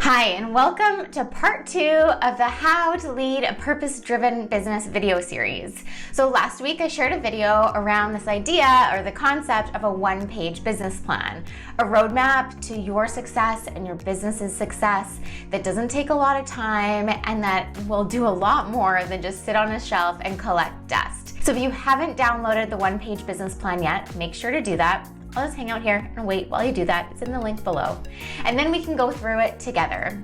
Hi, and welcome to part 2 of the How to Lead a Purpose-Driven Business video series. So last week I shared a video around this idea or the concept of a one-page business plan, a roadmap to your success and your business's success that doesn't take a lot of time and that will do a lot more than just sit on a shelf and collect dust. So if you haven't downloaded the one-page business plan yet, make sure to do that. I'll just hang out here and wait while you do that. It's in the link below. And then we can go through it together.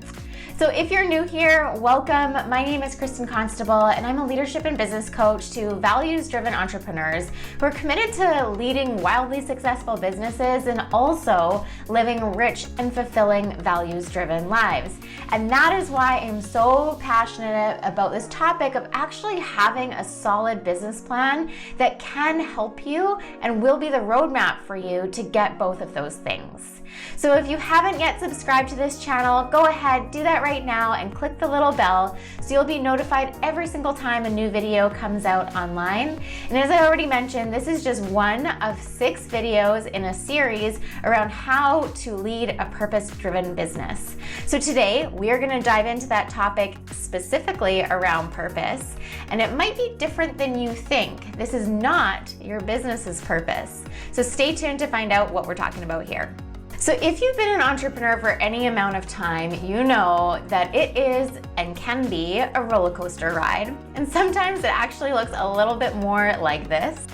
So if you're new here, welcome. My name is Kristin Constable, and I'm a leadership and business coach to values-driven entrepreneurs who are committed to leading wildly successful businesses and also living rich and fulfilling values-driven lives. And that is why I'm so passionate about this topic of actually having a solid business plan that can help you and will be the roadmap for you to get both of those things. So if you haven't yet subscribed to this channel, go ahead, do that right now and click the little bell so you'll be notified every single time a new video comes out online. And as I already mentioned, this is just one of 6 videos in a series around how to lead a purpose-driven business. So today we are going to dive into that topic specifically around purpose, and it might be different than you think. This is not your business's purpose. So stay tuned to find out what we're talking about here. So if you've been an entrepreneur for any amount of time, you know that it is and can be a roller coaster ride. And sometimes it actually looks a little bit more like this.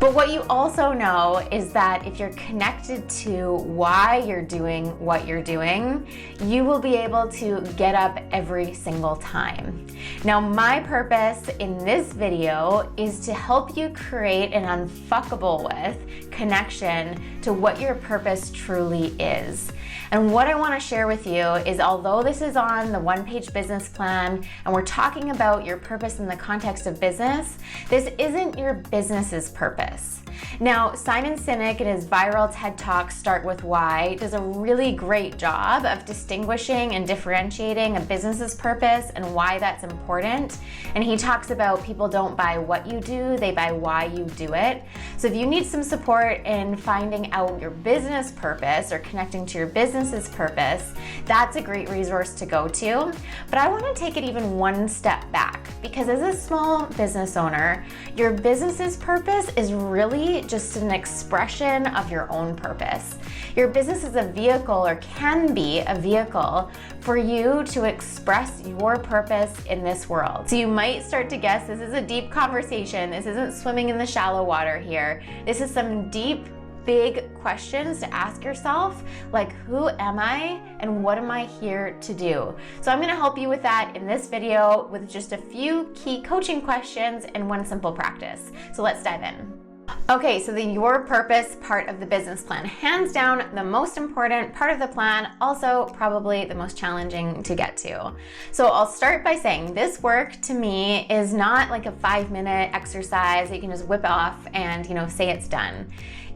But what you also know is that if you're connected to why you're doing what you're doing, you will be able to get up every single time. Now, my purpose in this video is to help you create an unfuckable with connection to what your purpose truly is. And what I want to share with you is, although this is on the one-page business plan and we're talking about your purpose in the context of business, this isn't your business's purpose. Now, Simon Sinek in his viral TED Talk, Start With Why, does a really great job of distinguishing and differentiating a business's purpose and why that's important. And he talks about people don't buy what you do, they buy why you do it. So if you need some support in finding out your business purpose or connecting to your business's purpose, that's a great resource to go to. But I want to take it even one step back, because as a small business owner, your business's purpose is really just an expression of your own purpose. Your business is a vehicle, or can be a vehicle, for you to express your purpose in this world. So you might start to guess this is a deep conversation. This isn't swimming in the shallow water here. This is some deep, big questions to ask yourself, like, who am I and what am I here to do? So I'm going to help you with that in this video with just a few key coaching questions and one simple practice. So let's dive in. Okay, so the your purpose part of the business plan, hands down the most important part of the plan, also probably the most challenging to get to. So I'll start by saying this work to me is not like a 5-minute exercise that you can just whip off and, say it's done.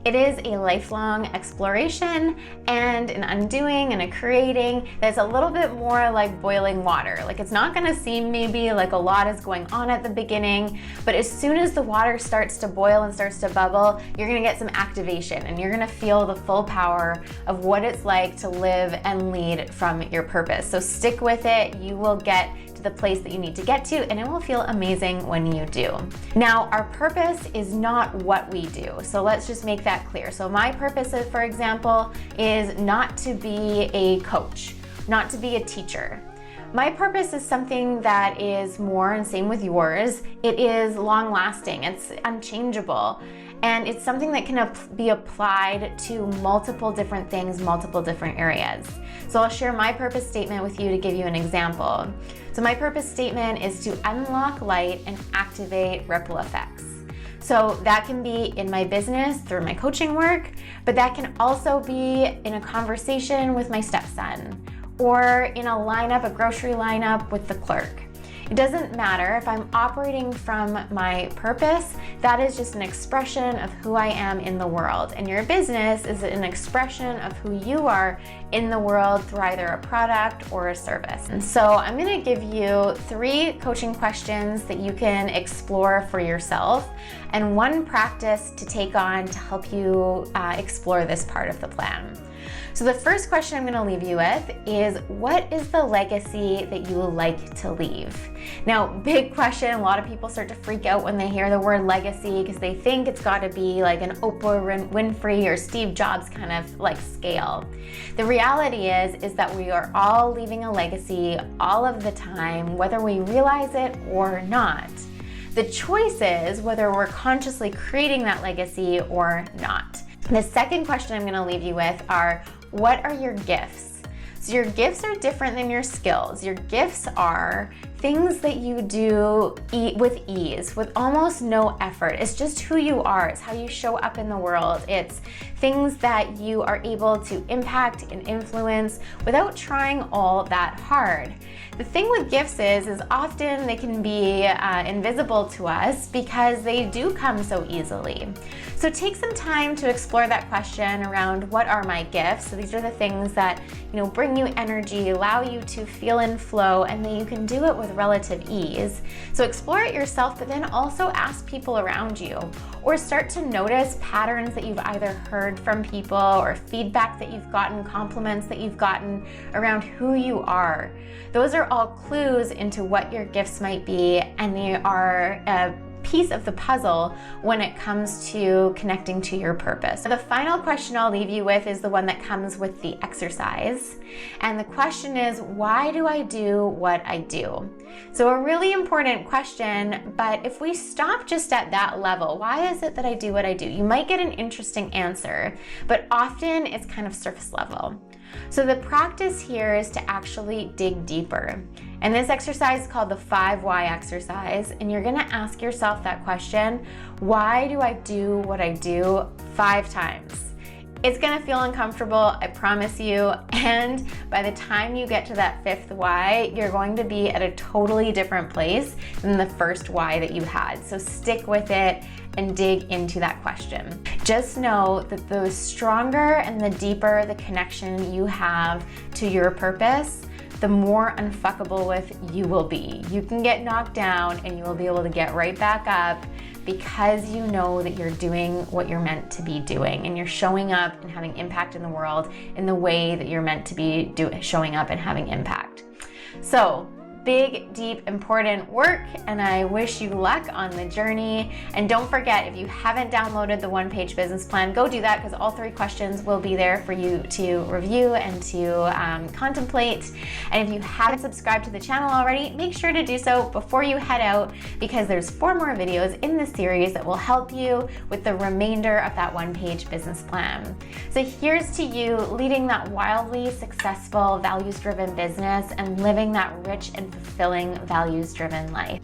It is a lifelong exploration and an undoing and a creating that's a little bit more like boiling water. Like, it's not gonna seem maybe like a lot is going on at the beginning, but as soon as the water starts to boil and starts to bubble, you're gonna get some activation and you're gonna feel the full power of what it's like to live and lead from your purpose. So stick with it. You will get to the place that you need to get to, and it will feel amazing when you do. Now, our purpose is not what we do. So let's just make that clear. So my purpose, for example, is not to be a coach, not to be a teacher. My purpose is something that is more, and same with yours, it is long lasting, it's unchangeable. And it's something that can be applied to multiple different things, multiple different areas. So I'll share my purpose statement with you to give you an example. So my purpose statement is to unlock light and activate ripple effects. So that can be in my business through my coaching work, but that can also be in a conversation with my stepson, or in a grocery lineup with the clerk. It doesn't matter if I'm operating from my purpose, that is just an expression of who I am in the world. And your business is an expression of who you are in the world through either a product or a service. And so I'm gonna give you 3 coaching questions that you can explore for yourself and 1 practice to take on to help you explore this part of the plan. So the first question I'm going to leave you with is, what is the legacy that you would like to leave? Now, big question. A lot of people start to freak out when they hear the word legacy because they think it's got to be like an Oprah Winfrey or Steve Jobs kind of like scale. The reality is that we are all leaving a legacy all of the time, whether we realize it or not. The choice is whether we're consciously creating that legacy or not. The second question I'm going to leave you with are, what are your gifts? So your gifts are different than your skills. Your gifts are things that you do with ease, with almost no effort. It's just who you are. It's how you show up in the world. It's things that you are able to impact and influence without trying all that hard. The thing with gifts is often they can be invisible to us because they do come so easily. So take some time to explore that question around, what are my gifts? So these are the things that bring you energy, allow you to feel in flow, and then you can do it with relative ease. So explore it yourself, but then also ask people around you, or start to notice patterns that you've either heard from people or feedback that you've gotten, compliments that you've gotten around who you are. Those are all clues into what your gifts might be, and they are a piece of the puzzle when it comes to connecting to your purpose. So the final question I'll leave you with is the one that comes with the exercise. And the question is, why do I do what I do? So a really important question, but if we stop just at that level, why is it that I do what I do? You might get an interesting answer, but often it's kind of surface level. So the practice here is to actually dig deeper. And this exercise is called the 5 why exercise. And you're gonna ask yourself that question, why do I do what I do 5 times? It's gonna feel uncomfortable, I promise you. And by the time you get to that 5th why, you're going to be at a totally different place than the first why that you had. So stick with it and dig into that question. Just know that the stronger and the deeper the connection you have to your purpose, the more unfuckable with you will be. You can get knocked down and you will be able to get right back up because you know that you're doing what you're meant to be doing, and you're showing up and having impact in the world in the way that you're meant to be showing up and having impact. So big, deep, important work, and I wish you luck on the journey. And don't forget, if you haven't downloaded the one-page business plan, go do that, because all 3 questions will be there for you to review and to contemplate. And if you haven't subscribed to the channel already, make sure to do so before you head out, because there's 4 more videos in this series that will help you with the remainder of that one-page business plan. So here's to you leading that wildly successful, values-driven business and living that rich and fulfilling, values-driven life.